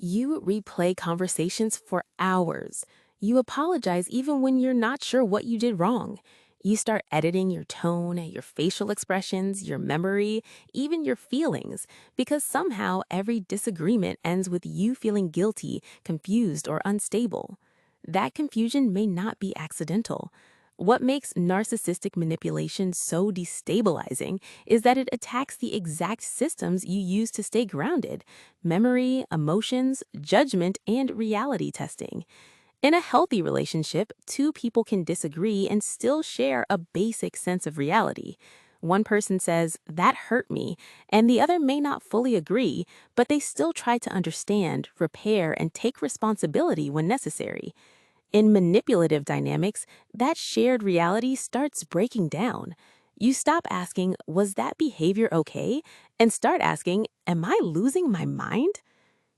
You replay conversations for hours. You apologize even when you're not sure what you did wrong. You start editing your tone, your facial expressions, your memory, even your feelings, because somehow every disagreement ends with you feeling guilty, confused, or unstable. That confusion may not be accidental. What makes narcissistic manipulation so destabilizing is that it attacks the exact systems you use to stay grounded: memory, emotions, judgment, and reality testing. In a healthy relationship, two people can disagree and still share a basic sense of reality. One person says, "That hurt me," and the other may not fully agree, but they still try to understand, repair, and take responsibility when necessary. In manipulative dynamics, that shared reality starts breaking down. You stop asking, "Was that behavior okay?" and start asking, "Am I losing my mind?"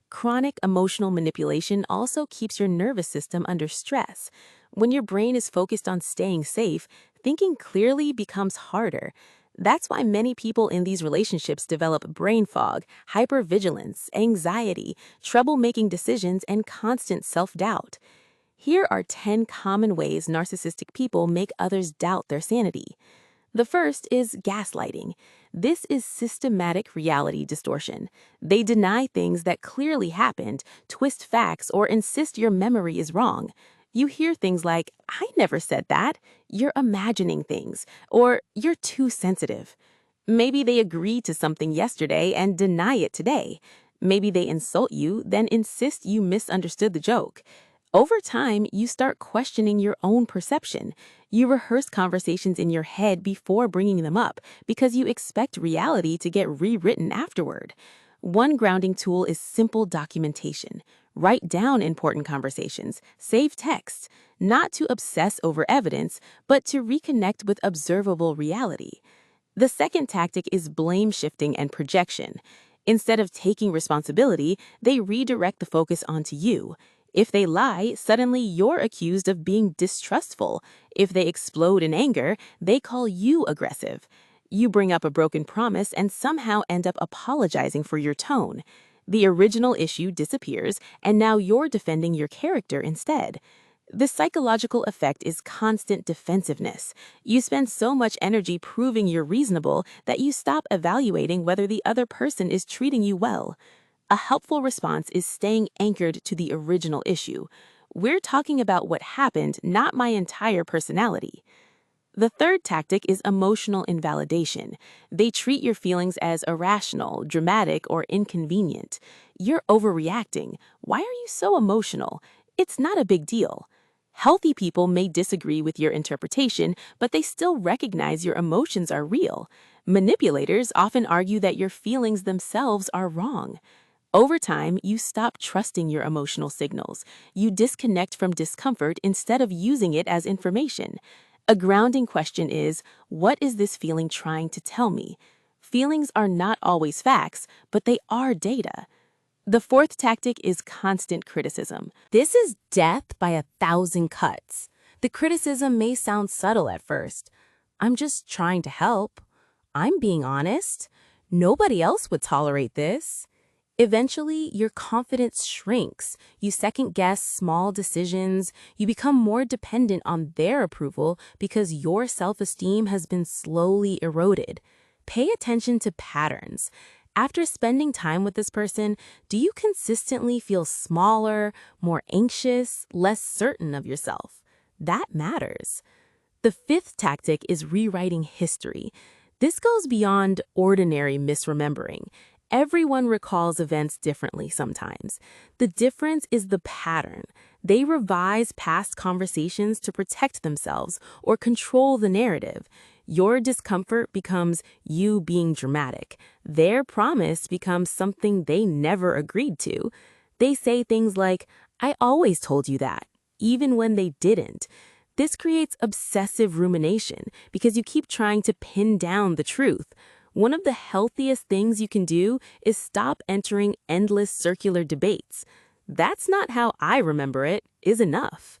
Chronic emotional manipulation also keeps your nervous system under stress. When your brain is focused on staying safe, thinking clearly becomes harder. That's why many people in these relationships develop brain fog, hypervigilance, anxiety, trouble making decisions, and constant self-doubt. Here are 10 common ways narcissistic people make others doubt their sanity. The first is gaslighting. This is systematic reality distortion. They deny things that clearly happened, twist facts, or insist your memory is wrong. You hear things like, "I never said that," "You're imagining things," or "You're too sensitive." Maybe they agree to something yesterday and deny it today. Maybe they insult you, then insist you misunderstood the joke. Over time, you start questioning your own perception. You rehearse conversations in your head before bringing them up because you expect reality to get rewritten afterward. One grounding tool is simple documentation. Write down important conversations, save texts, not to obsess over evidence, but to reconnect with observable reality. The second tactic is blame shifting and projection. Instead of taking responsibility, they redirect the focus onto you. If they lie, suddenly you're accused of being distrustful. If they explode in anger, they call you aggressive. You bring up a broken promise and somehow end up apologizing for your tone. The original issue disappears, and now you're defending your character instead. The psychological effect is constant defensiveness. You spend so much energy proving you're reasonable that you stop evaluating whether the other person is treating you well. A helpful response is staying anchored to the original issue. We're talking about what happened, not my entire personality. The third tactic is emotional invalidation. They treat your feelings as irrational, dramatic, or inconvenient. "You're overreacting. Why are you so emotional? It's not a big deal." Healthy people may disagree with your interpretation, but they still recognize your emotions are real. Manipulators often argue that your feelings themselves are wrong. Over time, you stop trusting your emotional signals. You disconnect from discomfort instead of using it as information. A grounding question is, what is this feeling trying to tell me? Feelings are not always facts, but they are data. The fourth tactic is constant criticism. This is death by 1,000 cuts. The criticism may sound subtle at first. "I'm just trying to help." "I'm being honest." "Nobody else would tolerate this." Eventually, your confidence shrinks. You second-guess small decisions. You become more dependent on their approval because your self-esteem has been slowly eroded. Pay attention to patterns. After spending time with this person, do you consistently feel smaller, more anxious, less certain of yourself? That matters. The fifth tactic is rewriting history. This goes beyond ordinary misremembering. Everyone recalls events differently sometimes. The difference is the pattern. They revise past conversations to protect themselves or control the narrative. Your discomfort becomes you being dramatic. Their promise becomes something they never agreed to. They say things like, "I always told you that," even when they didn't. This creates obsessive rumination because you keep trying to pin down the truth. One of the healthiest things you can do is stop entering endless circular debates. "That's not how I remember it," is enough.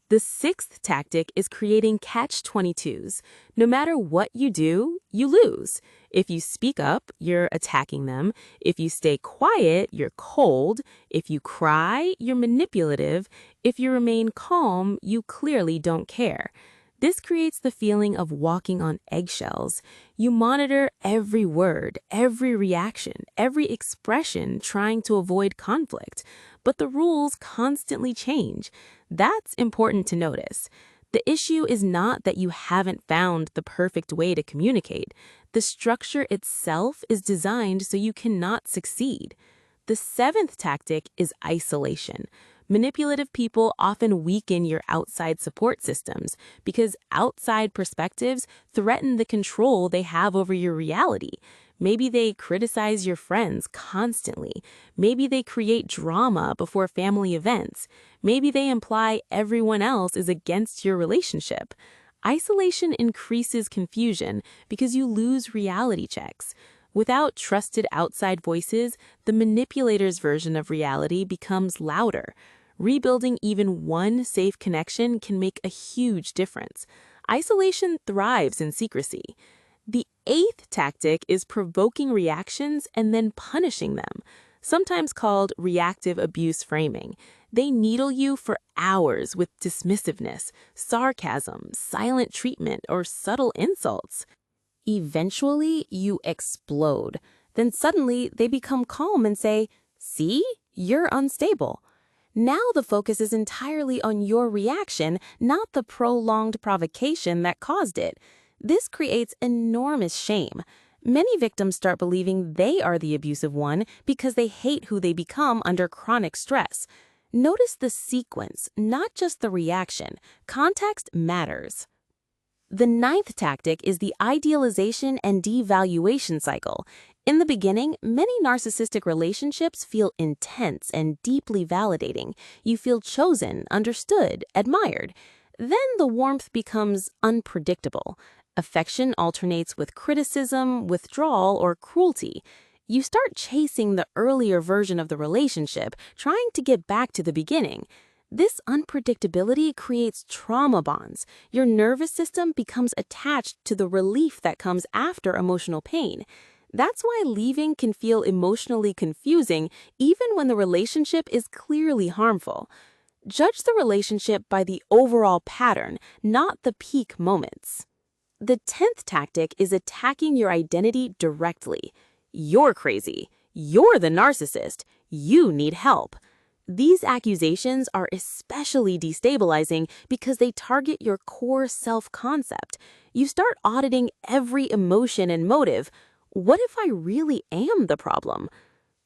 The sixth tactic is creating catch-22s. No matter what you do, you lose. If you speak up, you're attacking them. If you stay quiet, you're cold. If you cry, you're manipulative. If you remain calm, you clearly don't care. This creates the feeling of walking on eggshells. You monitor every word, every reaction, every expression, trying to avoid conflict. But the rules constantly change. That's important to notice. The issue is not that you haven't found the perfect way to communicate. The structure itself is designed so you cannot succeed. The seventh tactic is isolation. Manipulative people often weaken your outside support systems because outside perspectives threaten the control they have over your reality. Maybe they criticize your friends constantly. Maybe they create drama before family events. Maybe they imply everyone else is against your relationship. Isolation increases confusion because you lose reality checks. Without trusted outside voices, the manipulator's version of reality becomes louder. Rebuilding even one safe connection can make a huge difference. Isolation thrives in secrecy. The eighth tactic is provoking reactions and then punishing them, sometimes called reactive abuse framing. They needle you for hours with dismissiveness, sarcasm, silent treatment, or subtle insults. Eventually, you explode. Then suddenly, they become calm and say, "See, you're unstable." Now the focus is entirely on your reaction, not the prolonged provocation that caused it. This creates enormous shame. Many victims start believing they are the abusive one because they hate who they become under chronic stress. Notice the sequence, not just the reaction. Context matters. The ninth tactic is the idealization and devaluation cycle. In the beginning, many narcissistic relationships feel intense and deeply validating. You feel chosen, understood, admired. Then the warmth becomes unpredictable. Affection alternates with criticism, withdrawal, or cruelty. You start chasing the earlier version of the relationship, trying to get back to the beginning. This unpredictability creates trauma bonds. Your nervous system becomes attached to the relief that comes after emotional pain. That's why leaving can feel emotionally confusing even when the relationship is clearly harmful. Judge the relationship by the overall pattern, not the peak moments. The 10th tactic is attacking your identity directly. You're crazy. You're the narcissist. You need help. These accusations are especially destabilizing because they target your core self-concept. You start auditing every emotion and motive. What if I really am the problem?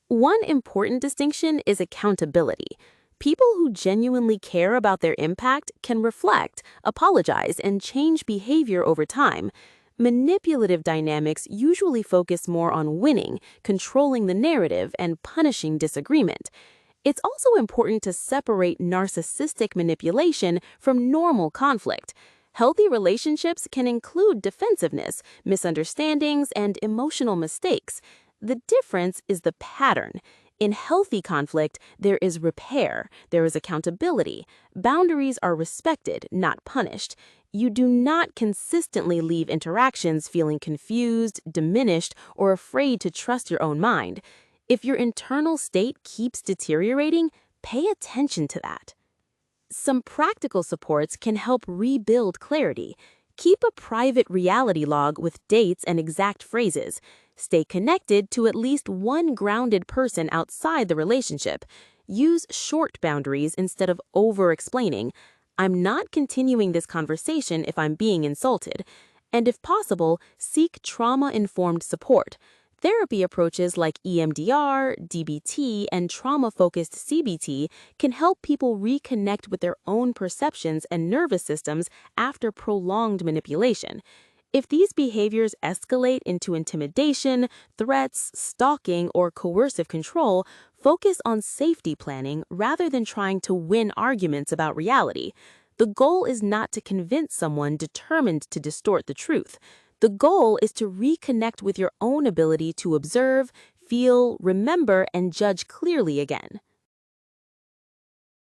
One important distinction is accountability. People who genuinely care about their impact can reflect, apologize, and change behavior over time. Manipulative dynamics usually focus more on winning, controlling the narrative, and punishing disagreement. It's also important to separate narcissistic manipulation from normal conflict. Healthy relationships can include defensiveness, misunderstandings, and emotional mistakes. The difference is the pattern. In healthy conflict, there is repair, there is accountability. Boundaries are respected, not punished. You do not consistently leave interactions feeling confused, diminished, or afraid to trust your own mind. If your internal state keeps deteriorating, pay attention to that. Some practical supports can help rebuild clarity. Keep a private reality log with dates and exact phrases. Stay connected to at least one grounded person outside the relationship. Use short boundaries instead of over-explaining. "I'm not continuing this conversation if I'm being insulted." And if possible, seek trauma-informed support. Therapy approaches like EMDR, DBT, and trauma-focused CBT can help people reconnect with their own perceptions and nervous systems after prolonged manipulation. If these behaviors escalate into intimidation, threats, stalking, or coercive control, focus on safety planning rather than trying to win arguments about reality. The goal is not to convince someone determined to distort the truth. The goal is to reconnect with your own ability to observe, feel, remember, and judge clearly again.